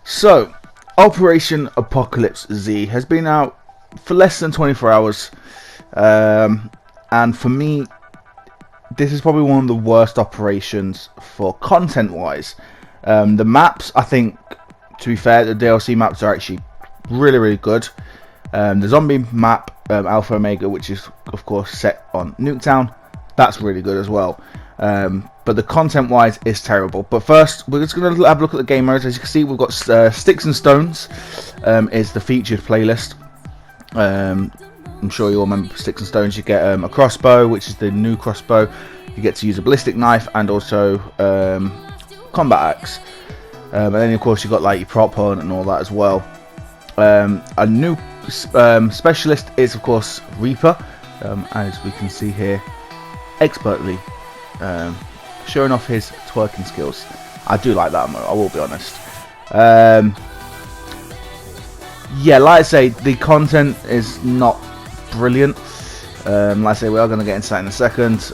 So, Operation Apocalypse Z has been out for less than 24 hours. And for me, this is probably one of the worst operations for content-wise. The maps, I think, to be fair, the DLC maps are actually really good. The zombie map, Alpha Omega, which is of course set on Nuketown, that's really good as well. But the content wise is terrible. But first, we're just going to have a look at the game modes. As you can see, we've got Sticks and Stones is the featured playlist. I'm sure you all remember Sticks and Stones. You get a crossbow, which is the new crossbow. You get to use a ballistic knife and also combat axe. And then of course you got like your prop hunt and all that as well. A new specialist is of course Reaper, as we can see here, expertly showing off his twerking skills. I do like that, I will be honest. Yeah, like I say, the content is not brilliant. Like I say, we are going to get into that in a second.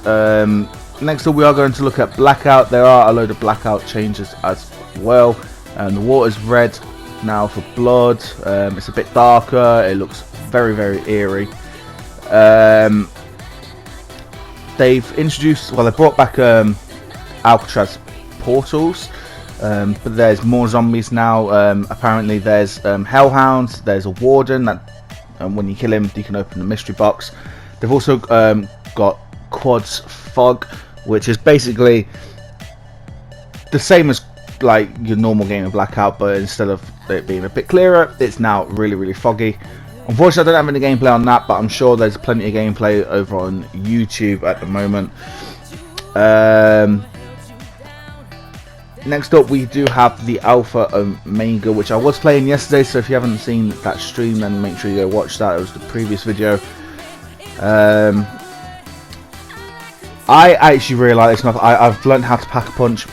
Next up, we are going to look at Blackout. There are a load of Blackout changes as well. The water's red now for blood. It's a bit darker. It looks very eerie. They've introduced, well, they brought back Alcatraz portals, but there's more zombies now. Apparently there's hellhounds, there's a warden that when you kill him you can open the mystery box. They've also got quads fog, which is basically the same as like your normal game of Blackout, but instead of it being a bit clearer, it's now really foggy. Unfortunately, I don't have any gameplay on that, but I'm sure there's plenty of gameplay over on YouTube at the moment. Next up, we do have the Alpha Omega, which I was playing yesterday, so if you haven't seen that stream, then make sure you go watch that. It was the previous video. I actually really like this map. I've learned how to pack a punch.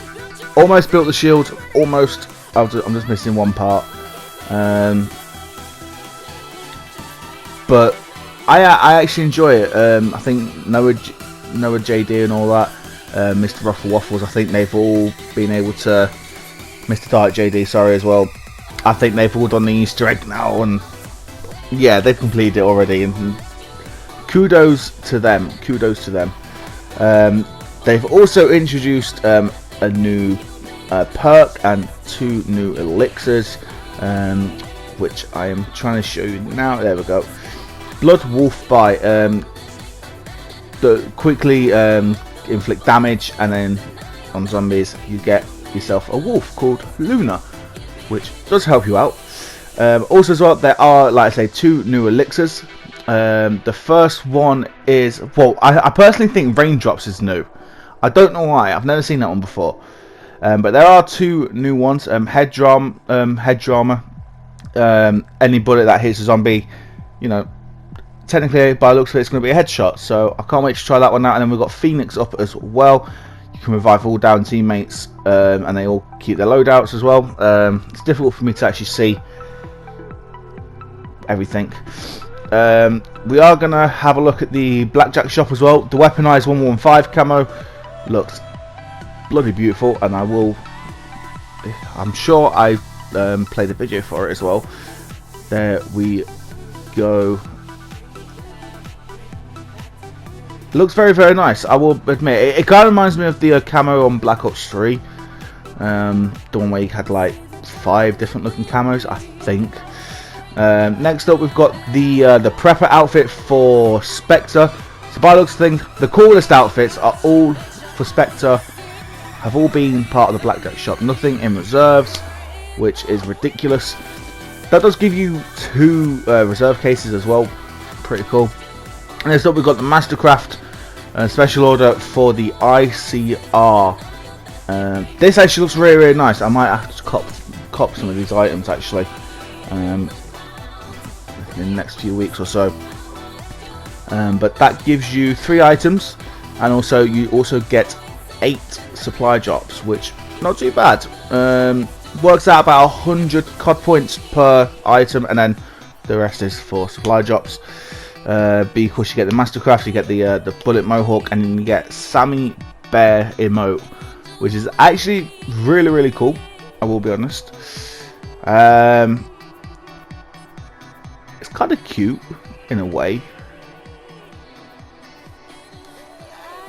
Almost built the shield, almost. I'm just missing one part. But I actually enjoy it. I think Noah JD and all that, Mr. Ruffle Waffles, I think they've all been able to, Mr. Dark JD, sorry, as well. I think they've all done the Easter egg now, and yeah, they've completed it already. And kudos to them. They've also introduced a new perk and 2 new elixirs, which I am trying to show you now. There we go. Blood Wolf Bite, quickly inflict damage, and then on zombies you get yourself a wolf called Luna, which does help you out. Also as well, there are, like I say, 2 new elixirs. The first one is, well, I personally think Raindrops is new. I don't know why, I've never seen that one before. But there are 2 new ones. Head Drama. Any bullet that hits a zombie, you know, technically by the looks of it, it's going to be a headshot, so I can't wait to try that one out. And then we've got Phoenix up as well. You can revive all down teammates, and they all keep their loadouts as well. It's difficult for me to actually see everything. We are going to have a look at the Blackjack shop as well. The weaponized 115 camo looks bloody beautiful, and I'm sure I played a video for it as well. There we go. Looks very nice, I will admit. It kind of reminds me of the camo on Black Ops 3. The one where you had like 5 different looking camos, I think. Next up, we've got the Prepper outfit for Spectre. So by the looks of things, the coolest outfits are all for Spectre, have all been part of the Blackjack shop. Nothing in reserves, which is ridiculous. That does give you 2 reserve cases as well. Pretty cool. And next up, we've got the Mastercraft special order for the ICR. This actually looks really nice. I might have to cop some of these items actually in the next few weeks or so. But that gives you 3 items, and also you also get 8 supply drops, which not too bad. Works out about 100 COD points per item, and then the rest is for supply drops. Because you get the Mastercraft, you get the Bullet Mohawk, and then you get Sammy Bear emote, which is actually really cool, I will be honest. It's kind of cute in a way,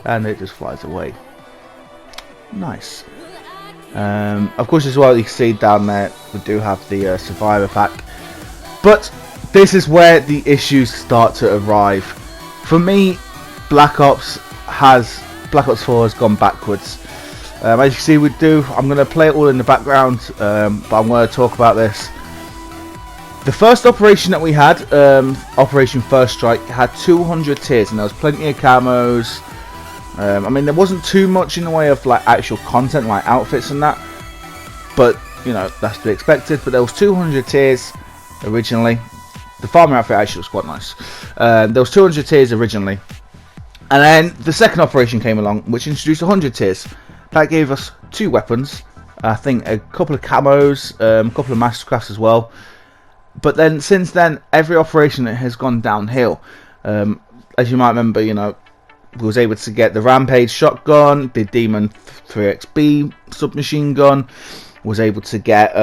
and it just flies away. Nice. Of course, as well, you can see down there we do have the Survivor pack, but this is where the issues start to arrive. For me, Black Ops 4 has gone backwards. As you can see, I'm going to play it all in the background, but I'm going to talk about this. The first operation that we had, Operation First Strike, had 200 tiers, and there was plenty of camos. I mean, there wasn't too much in the way of like actual content, like outfits and that, but you know, that's to be expected. But there was 200 tiers originally. The farmer outfit actually was quite nice. There was 200 tiers originally, and then the second operation came along, which introduced 100 tiers. That gave us 2 weapons, I think a couple of camos, a couple of mastercrafts as well. But then since then, every operation has gone downhill. As you might remember, you know, we was able to get the Rampage shotgun, the Demon 3XB submachine gun. Was able to get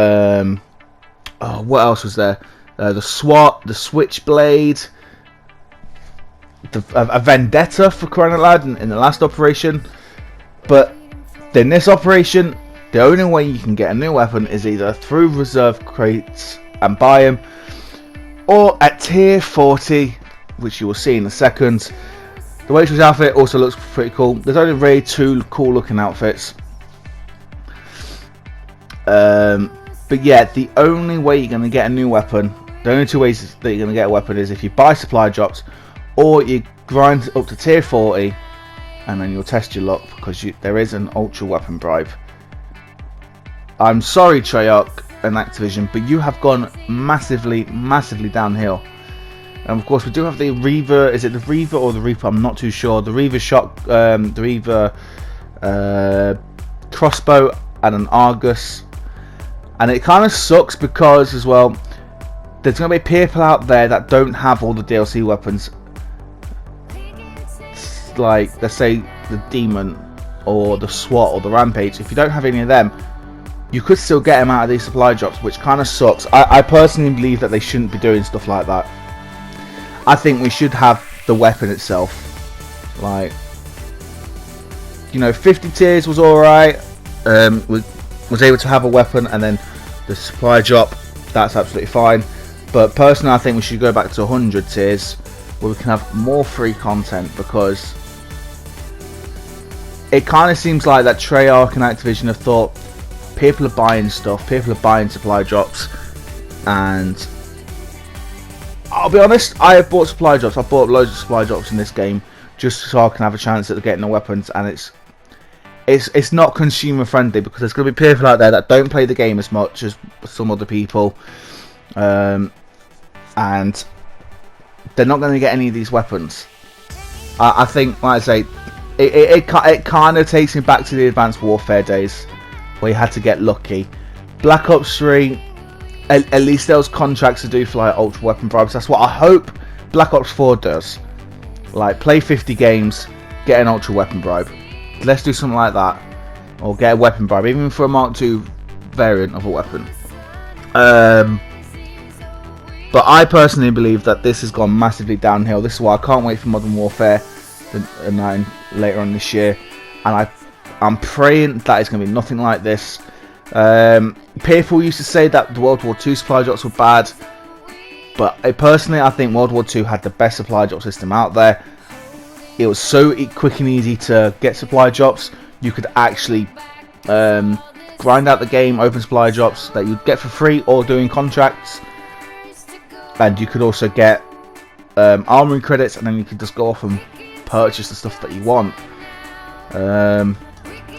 what else was there? The SWAT, the Switchblade, a Vendetta for crying out loud in the last operation. But in this operation, the only way you can get a new weapon is either through reserve crates and buy them, or at tier 40, which you will see in a second. The Waitress outfit also looks pretty cool. There's only really 2 cool looking outfits. But yeah, the only way you're going to get a new weapon, the only 2 ways that you're going to get a weapon is if you buy supply drops, or you grind up to tier 40, and then you'll test your luck, because there is an ultra weapon bribe. I'm sorry, Treyarch and Activision, but you have gone massively downhill. And of course, we do have the Reaver. Is it the Reaver or the Reaper? I'm not too sure. The Reaver the Reaver crossbow and an Argus. And it kind of sucks because, as well, there's going to be people out there that don't have all the DLC weapons. Like, let's say the Demon or the SWAT or the Rampage. If you don't have any of them, you could still get them out of these supply drops, which kind of sucks. I personally believe that they shouldn't be doing stuff like that. I think we should have the weapon itself. Like, you know, 50 tiers was alright. Was able to have a weapon, and then the supply drop, that's absolutely fine. But personally, I think we should go back to 100 tiers, where we can have more free content, because it kind of seems like that Treyarch and Activision have thought people are buying stuff, people are buying supply drops, and I'll be honest, I have bought supply drops. I've bought loads of supply drops in this game just so I can have a chance at getting the weapons, and it's not consumer friendly, because there's going to be people out there that don't play the game as much as some other people, and they're not going to get any of these weapons. I think, like I say, it kind of takes me back to the Advanced Warfare days, where you had to get lucky. Black Ops 3, at least there was contracts to do for like ultra weapon bribes. That's what I hope Black Ops 4 does. Like, play 50 games, get an ultra weapon bribe. Let's do something like that, or get a weapon bribe, even for a Mark II variant of a weapon. But I personally believe that this has gone massively downhill. This is why I can't wait for Modern Warfare 9 later on this year, and I'm praying that it's going to be nothing like this. People used to say that the World War II supply drops were bad, but personally I think World War II had the best supply drop system out there. It was so quick and easy to get supply drops. You could actually grind out the game, open supply drops that you'd get for free or doing contracts, and you could also get armory credits, and then you could just go off and purchase the stuff that you want.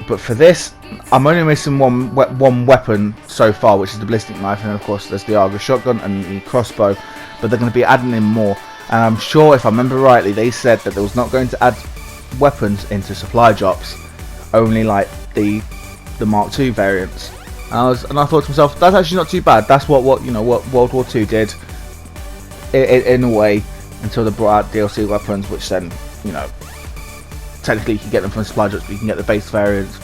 But for this, I'm only missing one weapon so far, which is the ballistic knife, and of course there's the Argus shotgun and the crossbow, but they're going to be adding in more. And I'm sure, if I remember rightly, they said that they was not going to add weapons into supply drops, only like the Mark II variants. And I thought to myself, that's actually not too bad. That's what World War II did in a way, until they brought out DLC weapons, which then, you know, technically you can get them from supply drops, but you can get the base variants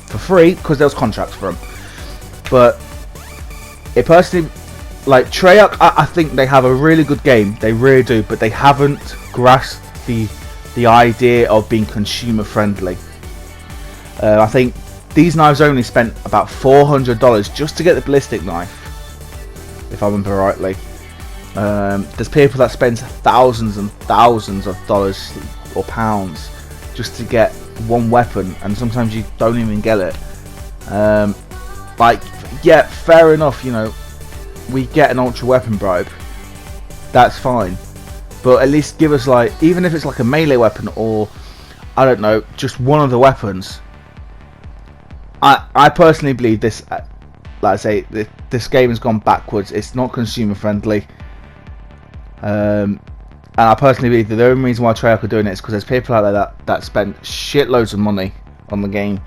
for free because there was contracts for them. But it personally, like Treyarch, I think they have a really good game. They really do, but they haven't grasped the idea of being consumer friendly. I think these knives only spent about $400 just to get the ballistic knife, if I remember rightly. There's people that spend thousands and thousands of dollars or pounds just to get one weapon, and sometimes you don't even get it. Like, yeah, fair enough, you know, we get an ultra weapon bribe, that's fine, but at least give us, like, even if it's like a melee weapon, or I don't know, just one of the weapons. I personally believe this, like I say, this game has gone backwards. It's not consumer friendly, and I personally believe that the only reason why Treyarch are doing it is because there's people out there that spend shitloads of money on the game.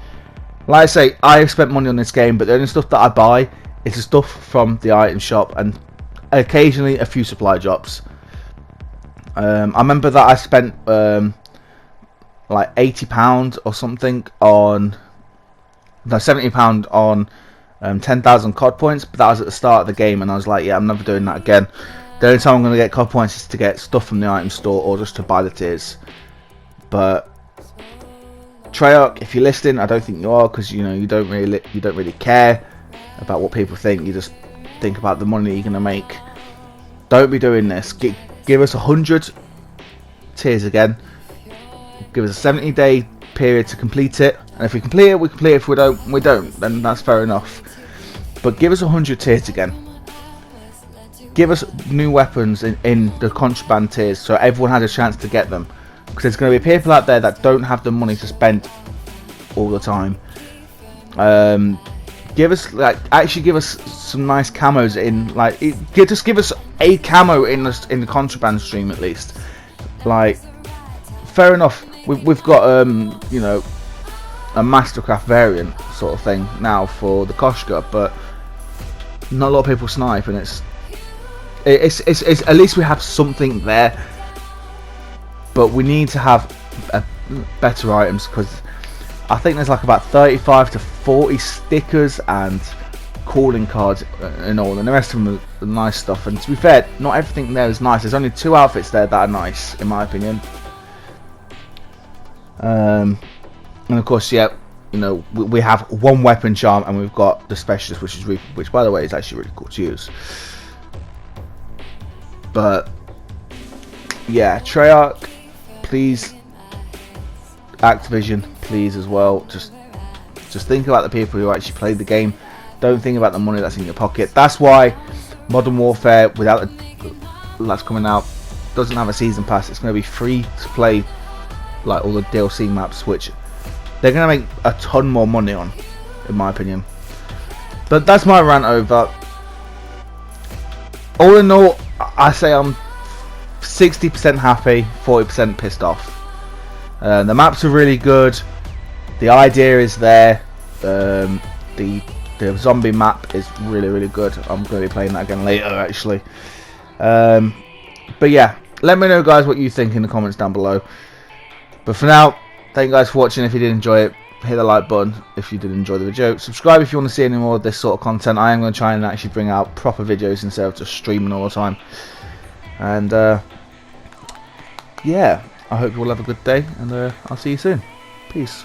Like I say, I've spent money on this game, but the only stuff that I buy is the stuff from the item shop and occasionally a few supply drops. I remember that I spent like £80 or something on, no, £70 on 10,000 COD points, but that was at the start of the game, and I was like, yeah, I'm never doing that again. The only time I'm going to get COD points is to get stuff from the item store or just to buy the tiers. But Treyarch, if you're listening, I don't think you are, because you know you don't really care about what people think. You just think about the money you're going to make. Don't be doing this. Give us 100 tiers again. Give us a 70-day period to complete it, and if we complete it, we complete it. If we don't, then that's fair enough. But give us 100 tiers again. Give us new weapons in the contraband tiers, so everyone has a chance to get them. Because there's going to be people out there that don't have the money to spend all the time. Give us, like, actually give us some nice camos in, like, just give us a camo in the contraband stream at least. Like, fair enough. We've got you know, a Mastercraft variant sort of thing now for the Koshka, but not a lot of people snipe, and it's at least we have something there. But we need to have better items, because I think there's like about 35 to 40 stickers and calling cards and all, and the rest of them are nice stuff. And to be fair, not everything there is nice. There's only 2 outfits there that are nice, in my opinion. And of course, yeah, you know, we have one weapon charm, and we've got the specialist, which by the way is actually really cool to use. But yeah, Treyarch, please, Activision, please as well. Just think about the people who actually played the game. Don't think about the money that's in your pocket. That's why Modern Warfare, without that's coming out, doesn't have a season pass. It's going to be free to play, like all the DLC maps, which they're going to make a ton more money on, in my opinion. But that's my rant over. All in all, I say I'm 60% happy, 40% pissed off. The maps are really good. The idea is there. The zombie map is really good. I'm going to be playing that again later, actually. But yeah, let me know, guys, what you think in the comments down below. But for now, thank you guys for watching. If you did enjoy it, hit the like button if you did enjoy the video. Subscribe if you want to see any more of this sort of content. I am going to try and actually bring out proper videos instead of just streaming all the time. And yeah, I hope you all have a good day, and I'll see you soon. Peace.